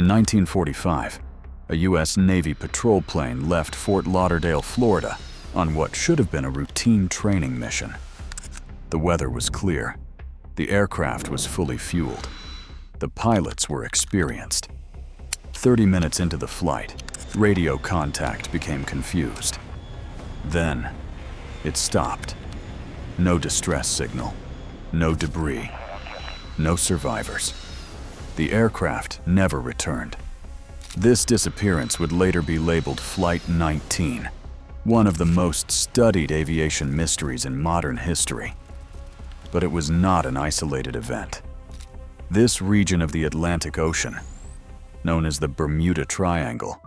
In 1945, a U.S. Navy patrol plane left Fort Lauderdale, Florida, on what should have been a routine training mission. The weather was clear. The aircraft was fully fueled. The pilots were experienced. 30 minutes into the flight, radio contact became confused. Then, it stopped. No distress signal, no debris, no survivors. The aircraft never returned. This disappearance would later be labeled Flight 19, one of the most studied aviation mysteries in modern history. But it was not an isolated event. This region of the Atlantic Ocean, known as the Bermuda Triangle,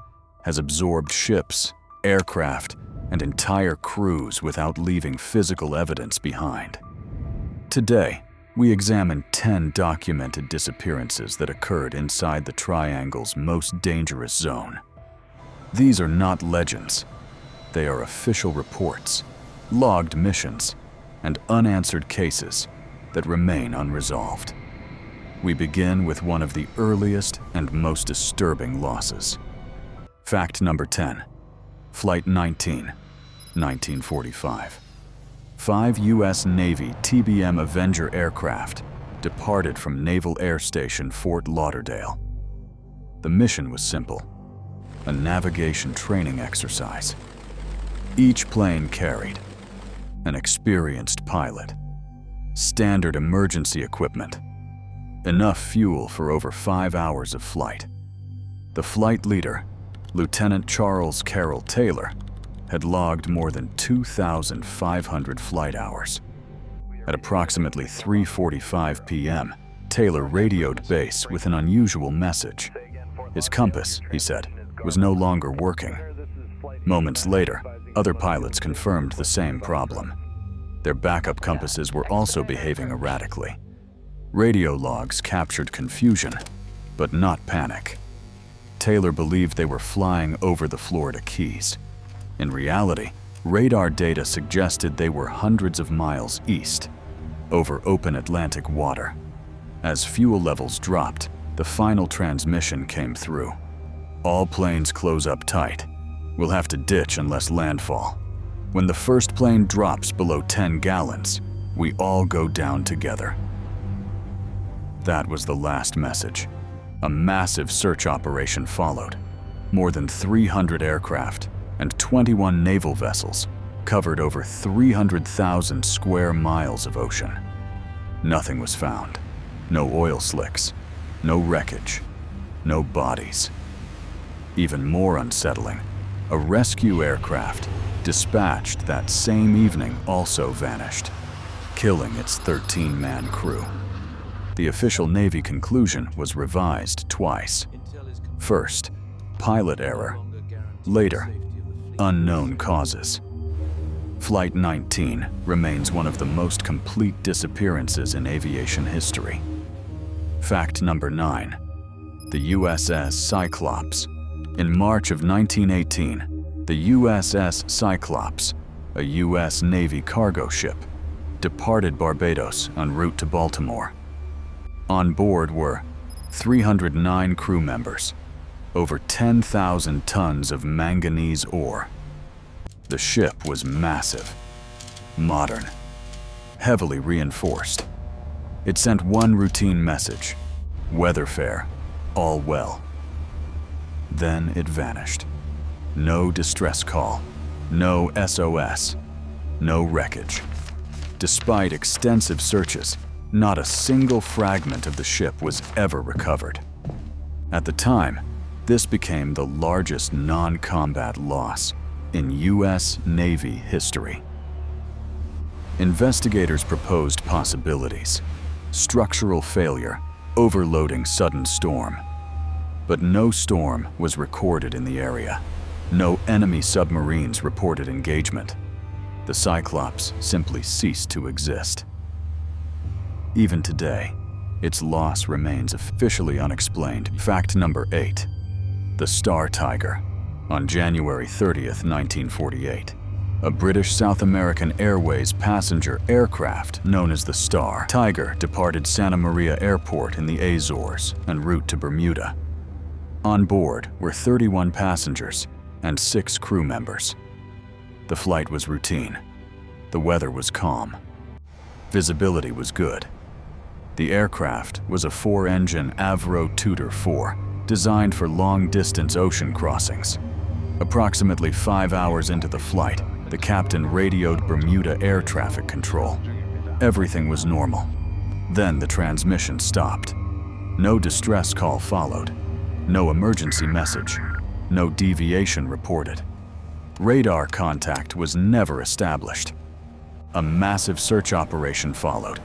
has absorbed ships, aircraft, and entire crews without leaving physical evidence behind. Today, we examine 10 documented disappearances that occurred inside the Triangle's most dangerous zone. These are not legends. They are official reports, logged missions, and unanswered cases that remain unresolved. We begin with one of the earliest and most disturbing losses. Fact number 10. Flight 19, 1945. 5 U.S. Navy TBM Avenger aircraft departed from Naval Air Station Fort Lauderdale. The mission was simple: a navigation training exercise. Each plane carried an experienced pilot, standard emergency equipment, enough fuel for over 5 hours of flight. The flight leader, Lieutenant Charles Carroll Taylor, had logged more than 2,500 flight hours. At approximately 3:45 p.m., Taylor radioed base with an unusual message. His compass, he said, was no longer working. Moments later, other pilots confirmed the same problem. Their backup compasses were also behaving erratically. Radio logs captured confusion, but not panic. Taylor believed they were flying over the Florida Keys. In reality, radar data suggested they were hundreds of miles east, over open Atlantic water. As fuel levels dropped, the final transmission came through. All planes close up tight. We'll have to ditch unless landfall. When the first plane drops below 10 gallons, we all go down together. That was the last message. A massive search operation followed. More than 300 aircraft and 21 naval vessels covered over 300,000 square miles of ocean. Nothing was found. No oil slicks, no wreckage, no bodies. Even more unsettling, a rescue aircraft dispatched that same evening also vanished, killing its 13-man crew. The official Navy conclusion was revised twice. First, pilot error. Later, unknown causes. Flight 19 remains one of the most complete disappearances in aviation history. Fact number 9. The USS Cyclops. In March of 1918, the USS Cyclops, a U.S. Navy cargo ship, departed Barbados en route to Baltimore. On board were 309 crew members, over 10,000 tons of manganese ore. The ship was massive, modern, heavily reinforced. It sent one routine message: weather fair, all well. Then it vanished. No distress call, no SOS, no wreckage. Despite extensive searches, not a single fragment of the ship was ever recovered. At the time, this became the largest non-combat loss in U.S. Navy history. Investigators proposed possibilities: structural failure, overloading sudden storm. But no storm was recorded in the area. No enemy submarines reported engagement. The Cyclops simply ceased to exist. Even today, its loss remains officially unexplained. Fact number 8. The Star Tiger. On January 30th, 1948, a British South American Airways passenger aircraft known as the Star Tiger departed Santa Maria Airport in the Azores en route to Bermuda. On board were 31 passengers and 6 crew members. The flight was routine. The weather was calm. Visibility was good. The aircraft was a 4-engine Avro Tudor 4, designed for long-distance ocean crossings. Approximately 5 hours into the flight, the captain radioed Bermuda air traffic control. Everything was normal. Then the transmission stopped. No distress call followed. No emergency message. No deviation reported. Radar contact was never established. A massive search operation followed,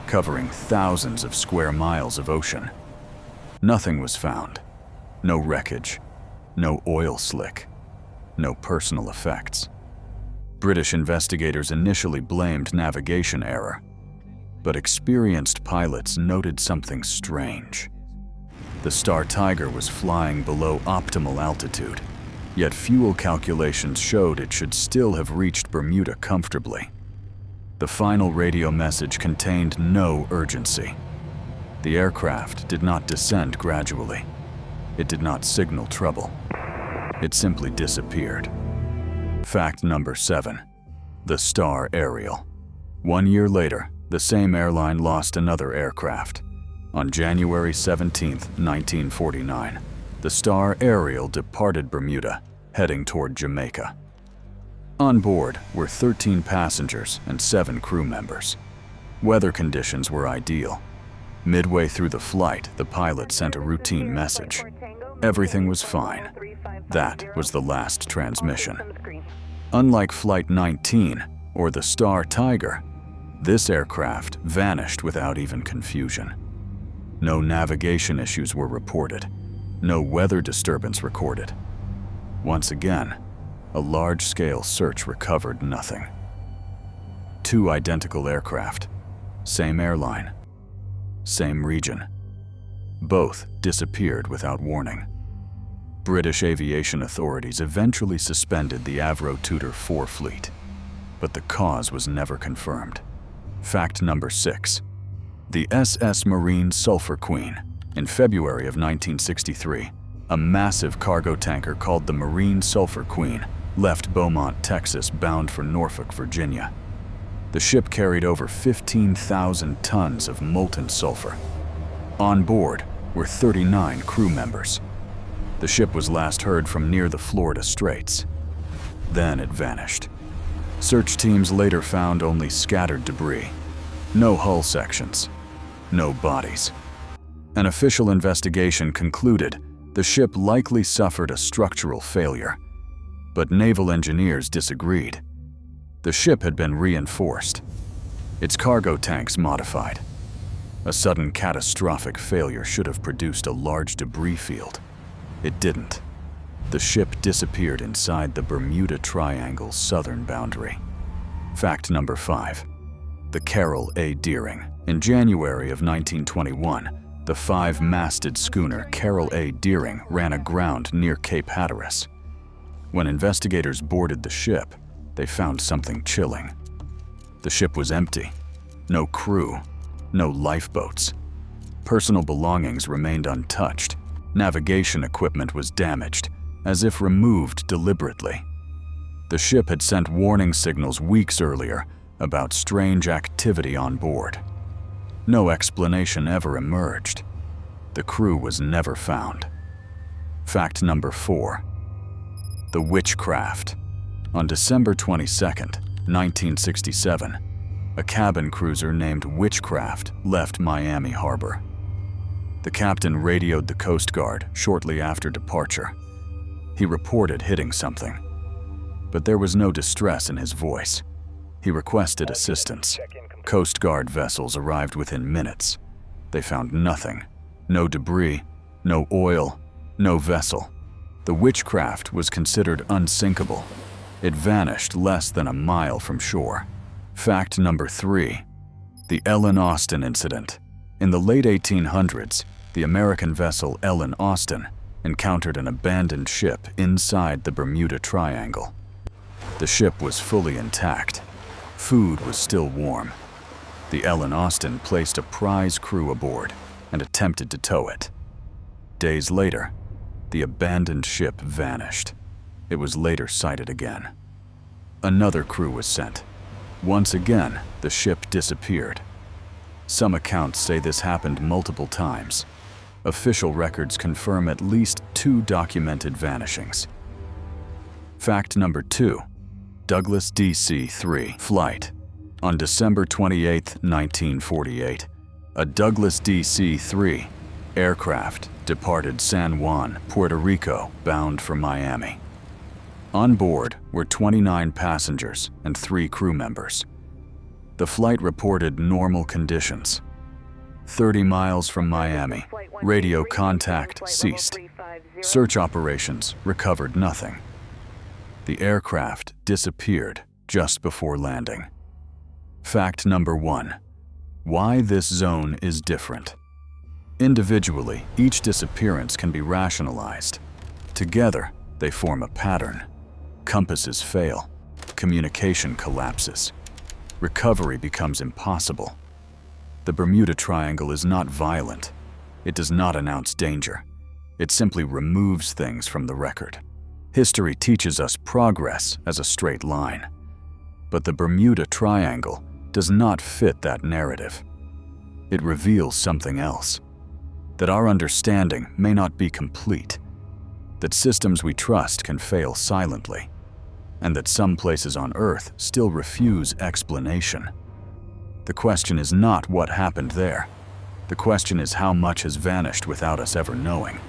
covering thousands of square miles of ocean. Nothing was found. No wreckage. No oil slick. No personal effects. British investigators initially blamed navigation error, but experienced pilots noted something strange. The Star Tiger was flying below optimal altitude, yet fuel calculations showed it should still have reached Bermuda comfortably. The final radio message contained no urgency. The aircraft did not descend gradually. It did not signal trouble. It simply disappeared. Fact number 7. The Star Ariel. 1 year later, the same airline lost another aircraft. On January 17, 1949, the Star Ariel departed Bermuda, heading toward Jamaica. On board were 13 passengers and 7 crew members. Weather conditions were ideal. Midway through the flight, the pilot sent a routine message. Everything was fine. That was the last transmission. Unlike Flight 19 or the Star Tiger, this aircraft vanished without even confusion. No navigation issues were reported. No weather disturbance recorded. Once again, a large-scale search recovered nothing. 2 identical aircraft, same airline, same region. Both disappeared without warning. British aviation authorities eventually suspended the Avro Tudor 4 fleet, but the cause was never confirmed. Fact number 6. The SS Marine Sulphur Queen. In February of 1963, a massive cargo tanker called the Marine Sulphur Queen left Beaumont, Texas, bound for Norfolk, Virginia. The ship carried over 15,000 tons of molten sulfur. On board were 39 crew members. The ship was last heard from near the Florida Straits. Then it vanished. Search teams later found only scattered debris. No hull sections. No bodies. An official investigation concluded the ship likely suffered a structural failure, but naval engineers disagreed. The ship had been reinforced, its cargo tanks modified. A sudden catastrophic failure should have produced a large debris field. It didn't. The ship disappeared inside the Bermuda Triangle's southern boundary. Fact number 5. The Carroll A. Deering. In January of 1921, the 5-masted schooner Carroll A. Deering ran aground near Cape Hatteras. When investigators boarded the ship, they found something chilling. The ship was empty. No crew, no lifeboats. Personal belongings remained untouched. Navigation equipment was damaged, as if removed deliberately. The ship had sent warning signals weeks earlier about strange activity on board. No explanation ever emerged. The crew was never found. Fact number 4. The Witchcraft. On December 22, 1967, a cabin cruiser named Witchcraft left Miami Harbor. The captain radioed the Coast Guard shortly after departure. He reported hitting something, but there was no distress in his voice. He requested assistance. Coast Guard vessels arrived within minutes. They found nothing. No debris, no oil, no vessel. The Witchcraft was considered unsinkable. It vanished less than a mile from shore. Fact number 3. The Ellen Austin Incident. In the late 1800s, the American vessel Ellen Austin encountered an abandoned ship inside the Bermuda Triangle. The ship was fully intact. Food was still warm. The Ellen Austin placed a prize crew aboard and attempted to tow it. Days later, the abandoned ship vanished. It was later sighted again. Another crew was sent. Once again, the ship disappeared. Some accounts say this happened multiple times. Official records confirm at least 2 documented vanishings. Fact number 2. Douglas DC-3 flight. On December 28, 1948, a Douglas DC-3 aircraft departed San Juan, Puerto Rico, bound for Miami. On board were 29 passengers and 3 crew members. The flight reported normal conditions. 30 miles from Miami, radio contact ceased. Search operations recovered nothing. The aircraft disappeared just before landing. Fact number 1. Why this zone is different. Individually, each disappearance can be rationalized. Together, they form a pattern. Compasses fail. Communication collapses. Recovery becomes impossible. The Bermuda Triangle is not violent. It does not announce danger. It simply removes things from the record. History teaches us progress as a straight line. But the Bermuda Triangle does not fit that narrative. It reveals something else. That our understanding may not be complete. That systems we trust can fail silently. And that some places on Earth still refuse explanation. The question is not what happened there. The question is how much has vanished without us ever knowing.